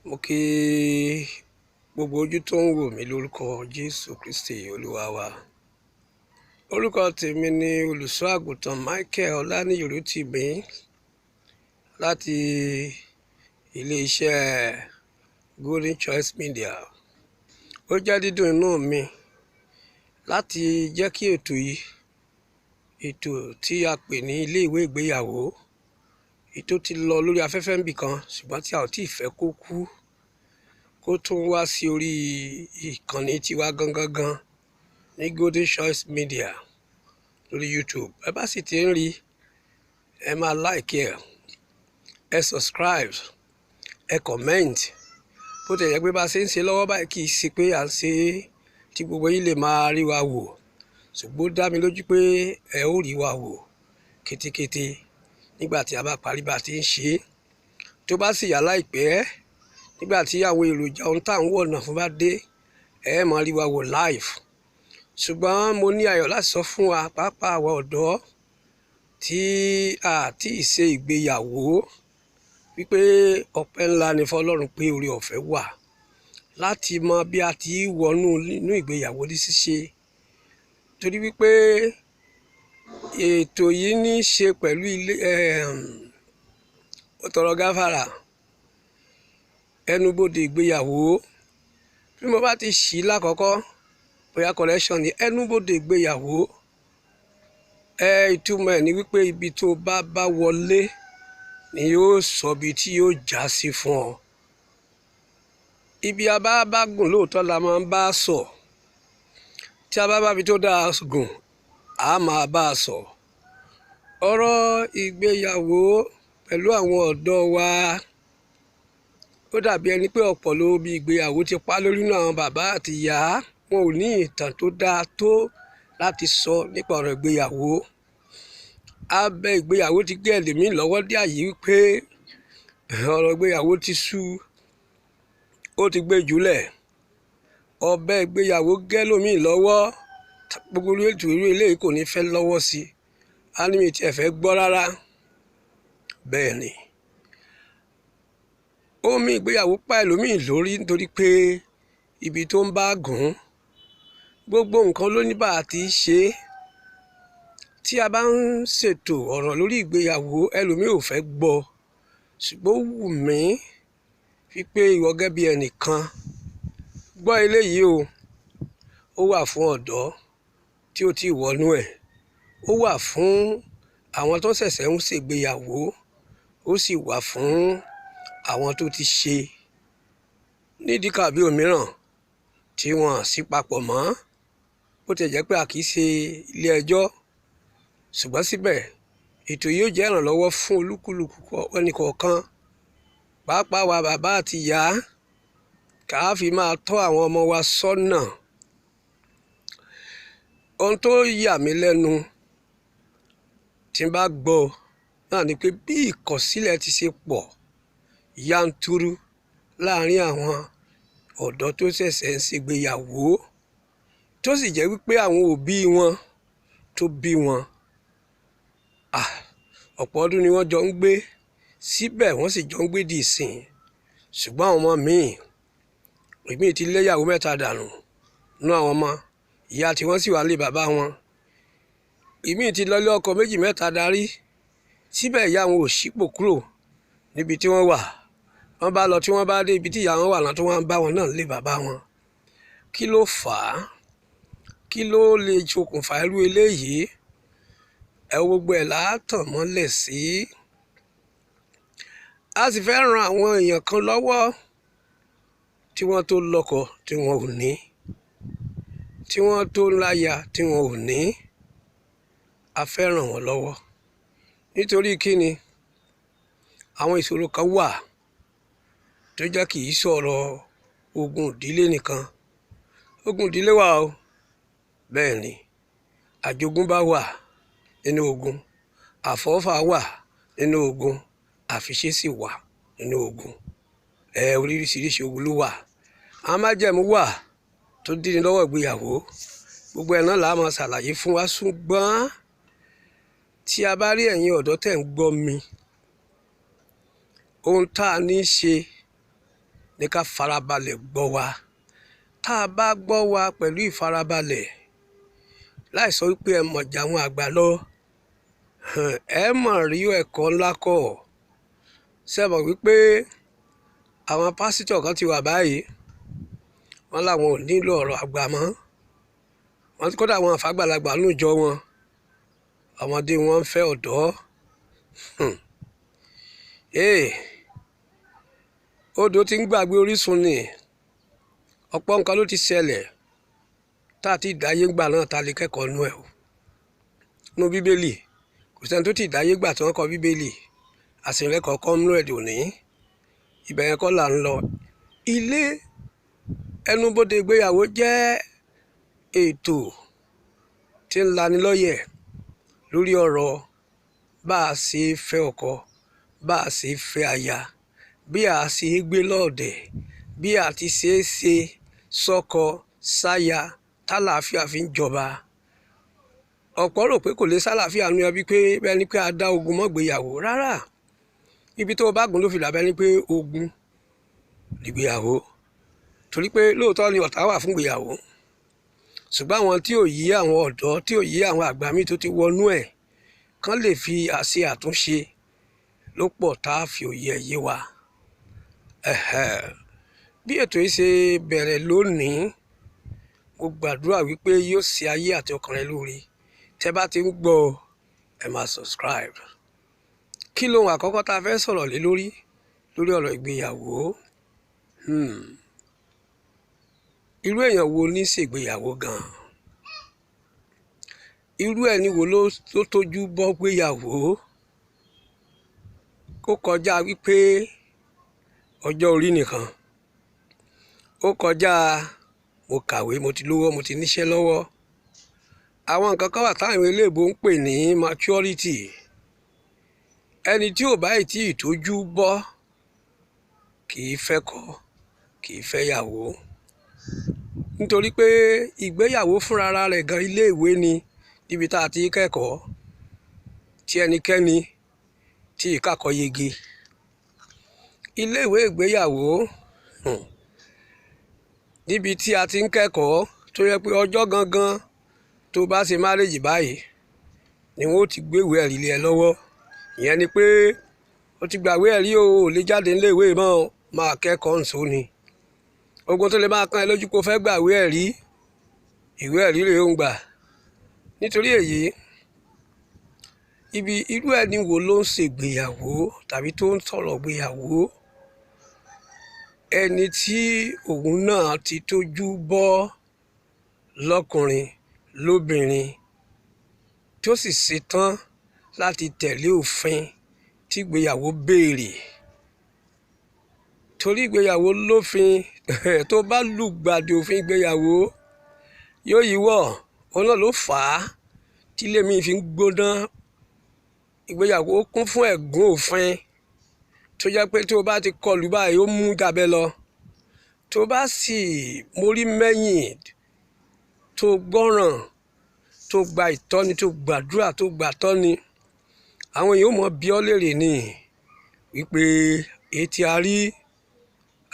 Mo kí gbogbo ojú tó ń wò mí lórúkọ Jésù Kristi Olúwa wa. Orúkọ tèmi ni olùṣọ́ àgùntàn Michael Ọláníyìrútìmí láti ilé-iṣẹ́ Golden Choice Media. Ó jẹ́ dídùn inú mi láti jẹ́ kí ètò tí a pè ní ilé ìwé ìgbéyàwó ètò ti lọ lórí afẹ́fẹ́ níbì kan ṣùgbọ́n tí a ò tí ì fẹ́ kó kú kó tún wá sí orí ìkànnì tiwa gangan ní Golden Choice Media lórí YouTube. Ẹ bá sì ti ń rí ẹ máa like ẹ subscribe ẹ comment bó ti yẹ pé bá a ṣe ń ṣe lọ́wọ́ báyìí kì í ṣe pé à ń ṣe tí gbogbo yín lè máa rí wa wò ṣùgbọ́n ó dá mi lójú pé ẹ ó rí wa wò kétékété nígbà tí a bá parí bá a ti ń ṣe tó bá sì yá láìpẹ́ nígbà tí àwọn èròjà ohun tá à ń wọ̀nà fún bá dé ẹ máa rí wa wò live. Ṣùgbọ́n mo ní ayọ̀ láti sọ fún wa pàápàá àwa ọ̀dọ́ tí a ti ṣe ìgbéyàwó wípé ọpẹ́ ńlá ni fọ́lọ́run pé oore ọ̀fẹ́ wà láti mọ bí a ti wọnú inú ìgbéyàwó ní ṣíṣe, torí wípé ètò yìí ní í ṣe pẹ̀lú ó tọrọ gáfárà ẹnubodè ìgbéyàwó. Bí mo bá ti ṣí lákọ̀ọ́kọ́ bóyá correction ní ẹnubodè ìgbéyàwó ìtumọ̀ ẹ̀ ni wípé ibi tó bá wọlé ni yóò sọ ibi tí yóò já sí fún ọ. Ibi a bá gùn lóòótọ́ la máa ń bá a sọ, tí a bá ibi tó dáa gùn a máa bá a sọ. Ọ̀rọ̀ ìgbéyàwó pẹ̀lú àwọn ọ̀dọ́ wa ó dàbí ẹni pé ọ̀pọ̀ ló bí ìgbéyàwó ti pa lórí náà àwọn bàbá àti ìyá wọn ò ní ìtàn tó dáa tó láti sọ nípa ọ̀rọ̀ ìgbéyàwó. Abẹ ìgbéyàwó ti gbé ẹlòmíì lọ́wọ́ dé àyè wípé ọ̀rọ̀ ìgbéyàwó ti sú, ó ti gbé jùlẹ̀. Ọbẹ̀ ìgbéyàwó gẹ́ lòmíì lọ́wọ́, gbogbo ètò irú eléyìí kò ní fẹ́ lọ́wọ́ sí i, á ní mi tiẹ̀ fẹ́ gbọ́ rárá. Bẹ́ẹ̀ ni omi ìgbéyàwó pa ẹlòmíì lórí nítorí pé ibi tó ń bá gùn gbogbo nǹkan ló ní bá a ti ṣe. Tí a bá ń ṣètò ọ̀rọ̀ lórí ìgbéyàwó ẹlòmíì ò fẹ́ gbọ́, ṣùgbọ́n ó wù mí wípé ìwọ gẹ́gẹ́ bí ẹnìkan gbọ́ eléyìí ó wà fún ọ̀dọ́ tí ó ti wọnú ẹ̀, ó wà fún àwọn tó ṣẹ̀ṣẹ̀ ń ṣègbéyàwó, ó sì wà fún àwọn tó ti ṣe nídìí kàbí òmíràn tí wọ́n sì papọ̀ mọ́. Bó ti jẹ́ pé a kì í ṣe ilé ẹjọ́ ṣùgbọ́n síbẹ̀ ètò yóò jẹ́ ìrànlọ́wọ́ fún olúkúlùkù ẹnìkọ̀ọ̀kan pàápàá wa bàbá àti ìyá ká fi máa tọ́ àwọn ọmọ wa sọ́nà. Ohun tó yà mí lẹ́nu tí n bá gbọ́ náà ni pé bí ìkọ̀sílẹ̀ ti ṣe pọ̀ yanturu láàrin àwọn ọ̀dọ́ tó ṣẹ̀ṣẹ̀ ń ṣègbéyàwó tó sì jẹ́ wípé àwọn òbí wọn tó bí wọn ọ̀pọ̀ ọdún ni wọ́n jọ ń gbé, síbẹ̀ wọ́n sì jọ ń gbé di ìsìn. Ṣùgbọ́n àwọn ọmọ míì ti léyàwó mẹ́ta dànù nú àwọn ọmọ, ìyá tí wọ́n sì wà lé bàbá wọn. Ìmíì ti lọlé ọkọ méjì mẹ́ta darí, síbẹ̀ ìyá wọn ò ṣípò kúrò níbi tí wọ́n wà. Wọ́n bá lọ tí wọ́n bá dé ibi tí ìyá wọn wà náà tó wọ́n bá wọn náà lé bàbá wọn. Kí ló fà á? Kí ló lè ṣokùnfà irú eléyìí? Gbogbo ẹ̀ látàn mọ́lẹ̀ sí. A sì fẹ́ ran àwọn èèyàn kan lọ́wọ́ tí wọ́n tó lọ́kọ tí wọn ò ní, tí wọ́n tó láya tí wọn ò ní. A fẹ́ ràn wọ́n lọ́wọ́ nítorí kíni àwọn ìṣòro kan wà tó jẹ́ kì í sọ̀rọ̀ ogun ìdílé nìkan. Ogun ìdílé wà o, bẹ́ẹ̀ ni àjogúnbá wà nínú ogun, àfọ́fà wà nínú ogun, àfiṣe sì wà nínú ogun. Oríṣiríṣi ogun ló wà. Àwọn májẹ̀mú wà tó dín ní lọ́wọ́ ìgbéyàwó. Gbogbo ẹ̀ náà la máa ṣàlàyé fún wa. Ṣùgbọ́n tí a bá rí ẹ̀yin ọ̀dọ́ tẹ̀ ń gbọ́ mi, ohun tá a ní ṣe ní ká farabalẹ̀ gbọ́ wa. Tá a bá gbọ́ wa pẹ̀lú ìfarabalẹ̀ láì sọ wípé ẹ mọ̀ jà àwọn àgbà lọ, ẹ mọ̀ rí ẹ̀kọ́ ńlá kọ́. Ṣé ẹ mọ̀ wípé àwọn pásítọ̀ kan ti wà báyìí, wọ́n láwọn ò nílò ọ̀rọ̀ àgbà mọ́. Wọ́n ti kódà àwọn àfàgbàlagbà nínú ìjọ wọn, ọmọdé wọn ń fẹ́ ọ̀dọ́. Odò ti ń gbàgbé orísun ni. Ọ̀pọ̀ nǹkan ló ti ṣẹlẹ̀ tá a ti dáyé gbà náà ta lè kẹ́kọ̀ọ́ nú ẹ̀ o. Nú bíbélì kò sẹ́ni tó ti dáyé gbà tí wọ́n kọ bíbélì, àsìnrẹ́ kọ̀ọ̀kan nú ẹ̀dùn ní. Ibẹ̀ yẹn kọ́ là ń lọ. Ilé ẹnubodè ìgbéyàwó jẹ́ ètò tí ń lani lọ́yẹ̀ lórí ọ̀rọ̀ bá a ṣe fẹ́ ọkọ, bá a ṣe fẹ́ aya, bí a ṣe gbé lọ́ọ̀dẹ̀, bí a ti ṣe é ṣe sọ́kọ sáya tálàáfíà fi ń jọba. Ọ̀pọ̀ rò pé kò lè sálàáfíà nu ẹbí pé bẹ́ẹ̀ ni pé a dá ogun mọ́gbéyàwó. Rárá, ibi tó bá gùn ló fi dàbẹ́ ni pé ogun lìgbéyàwó. Torí pé lóòótọ́ ni ọ̀tá wà fún ìgbéyàwó, ṣùgbọ́n àwọn tí ò yí àwọn ọ̀dọ́, tí ò yí àwọn àgbà míì tó ti wọnú ẹ̀ kán lè fi àṣẹ àtúnṣe ló pọ̀ tá a fi òye ẹ̀ yé wa. Bí ètò yìí ṣe bẹ̀rẹ̀ lónìí, mo gbàdúrà wípé yóò ṣe ayé àti ọkàn rẹ lóore. Tẹ́ bá ti ń gbọ́, ẹ máa subscribe. Kí lohun àkọ́kọ́ tá a fẹ́ sọ̀rọ̀ lé lórí ọ̀rọ̀ ìgbéyàwó? Irú èèyàn wo ní ṣègbéyàwó gan-an? Irú ẹni wo ló tójú bọ́ gbéyàwó? Kó kọjá wípé ọjọ́ orí nìkan, ó kọjá mo kàwé, mo ti lówó, mo ti níṣẹ́ lọ́wọ́. Àwọn nǹkan kan wà táwọn eléèbó ń pè ní maturity. Ẹni tí ò bá tí ì tójú bọ́ kì í fẹ́ kọ, kì í fẹ́ yàwó. Nítorí pé ìgbéyàwó fúnra rẹ̀ gan iléèwé ni, níbi tá a ti kẹ́kọ̀ọ́ tí ẹnikẹ́ni tí ìkàkọ́ yege. Iléèwé ìgbéyàwó níbi tí a ti ń kẹ́kọ̀ọ́ tó yẹ pé ọjọ́ gangan tó bá ṣe márèjì báyìí ni wọ́n ó ti gbéwèé ẹ̀rí lé ẹ lọ́wọ́. Ìyẹn ni pé ó ti gbàwé ẹ̀rí o, ò lè jáde níléèwé mọ́, máa kẹ́kọ̀ọ́ ǹṣó ni. Ogun tó lè máa kan ẹ lójú kó fẹ́ gbàwé ẹ̀rí, ìwé ẹ̀rí rèé ó ń gbà. Nítorí èyí, irú ẹni wo ló ń ṣègbéyàwó tàbí tó ń sọ̀rọ̀ gbéyàwó? Ẹni tí òun náà ti tójú bọ́ lọ́kùnrin lóbìnrin, tó sì ṣetán láti tẹ̀lé òfin tí ìgbéyàwó béèrè. Torí ìgbéyàwó lófin, tó bá lùgbàdì òfin ìgbéyàwó yóò yíwọ́. Òun náà ló fà á tí ilé mi fi ń gbóná. Ìgbéyàwó kún fún ẹ̀gún òfin tó jẹ́ pé tó bá ti kọlù báyìí ó mú jabẹ́ lọ. Tó bá sì mórí mẹ́yìn, tó gbọ́ràn, tó gba ìtọ́ni, tó gbàdúrà, tó gbàtọ́ni, àwọn èèyàn ó mọ̀ bí ọ́ léèrè ni wípé etí a rí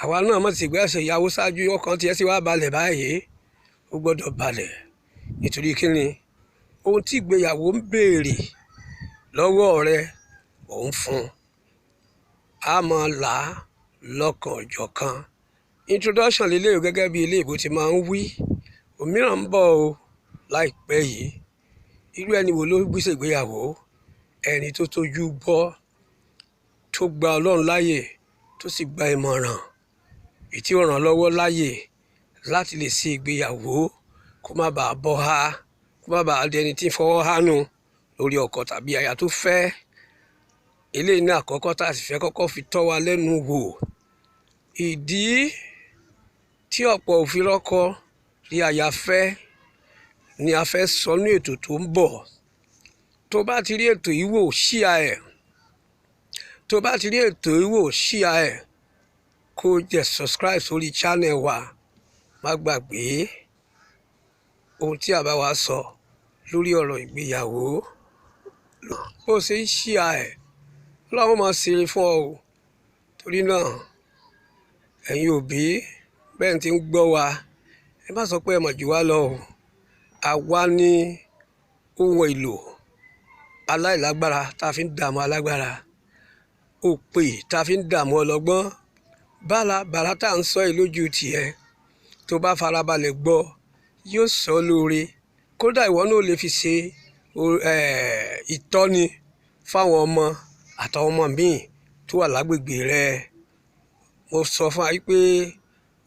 àwa náà mọ̀ sí ìgbésẹ̀ ìyàwó ṣáájú, ọkàn tiẹ̀ sì wá balẹ̀ báyìí. Ó gbọ́dọ̀ balẹ̀ nítorí kíni? Ohun tí ìgbéyàwó ń béèrè lọ́wọ́ rẹ òun fún. A máa là á lọ́kàn ọ̀jọ̀kan. Introduction lélẹ́yìí gẹ́gẹ́ bí ilé ìbò ti máa ń wí. Òmíràn ń bọ̀ o láìpẹ́ yìí. Irú ẹni wo ló gbéṣẹ́ ìgbéyàwó? Ẹni tó tójú bọ́, tó gba Ọlọ́run láyè, tó sì gba ìmọ̀ràn tí ó ràn lọ́wọ́ láyè láti lè ṣe ìgbéyàwó kó má bàa bọ́ há, kó má bàa di ẹni tí ń fọwọ́ hánu lórí ọkọ tàbí aya tó fẹ́. Eléyìí ní àkọ́kọ́ tá a sì fẹ́ kọ́kọ́ fi tọ́ wa lẹ́nu wò. Ìdí tí ọ̀pọ̀ ò fi rọ́kọ rí aya fẹ́ ni a fẹ́ sọ ní ètò tó ń bọ̀. Tó bá ti rí ètò yìí wò, ṣíà ẹ̀. Tó bá ti rí ètò yìí wò, ṣíà ẹ̀. Kó jẹ́ subscribe sórí channel wa. Má gbàgbé ohun tí a bá wa sọ lórí ọ̀rọ̀ ìgbéyàwó. Bó ṣe ń ṣíà ẹ̀, Ọlọ́run máa ṣe fún ọ o. Torí náà ẹ̀yin òbí bẹ́ẹ̀ tí ń gbọ́ wa ẹ má sọ pé ẹ mọ̀ jù wá lọ o. Àwa ní ohun èlò aláìlágbára tá a fi ń dààmú alágbára, òpè tá a fi ń dààmú ọlọ́gbọ́n. Bàlá tá à ń sọ yìí lójú tiẹ̀ tó bá farabalẹ̀ gbọ́ yóò sọ lóore. Kódà ìwọ náà lè fi ṣe ìtọ́ni fáwọn ọmọ àtàwọn ọmọ míì tó wà lágbègbè rẹ. Mo sọ fún wa pé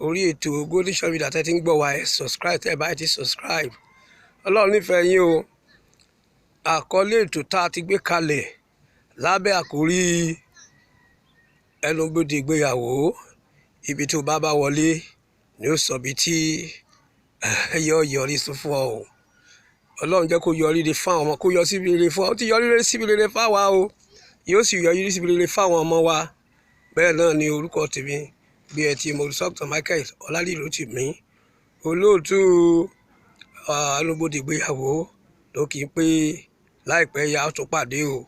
orí ètò Golden Shore Media tẹ́ ti ń gbọ́ wa, ẹ subscribe tẹ́ ẹ bá ti subscribe. Ọlọ́run nífẹ̀ẹ́ yín o. Àkọlé ètò tá a ti gbé kalẹ̀ lábẹ́ àkórí ẹnubodè ìgbéyàwó, ibi tó bá wọlé ni ó sọ bí tí yọrí sí fún ọ o. Ọlọ́run jẹ́ kó yọrí rere fún àwọn ọmọ, kó yọ síbi rere fún ọ. Ó ti yọrí rere síbi rere fáwa o, yóò sì yọrí síbi rere fáwọn ọmọ wa. Bẹ́ẹ̀ náà ni orúkọ tèmi bí ẹ ti mọ̀, Dr. Michael Ọláléròtìmí, olóòtú ẹnubodè ìgbéyàwó, ló kì í pé láìpẹ́ yá ó tún pàdé o.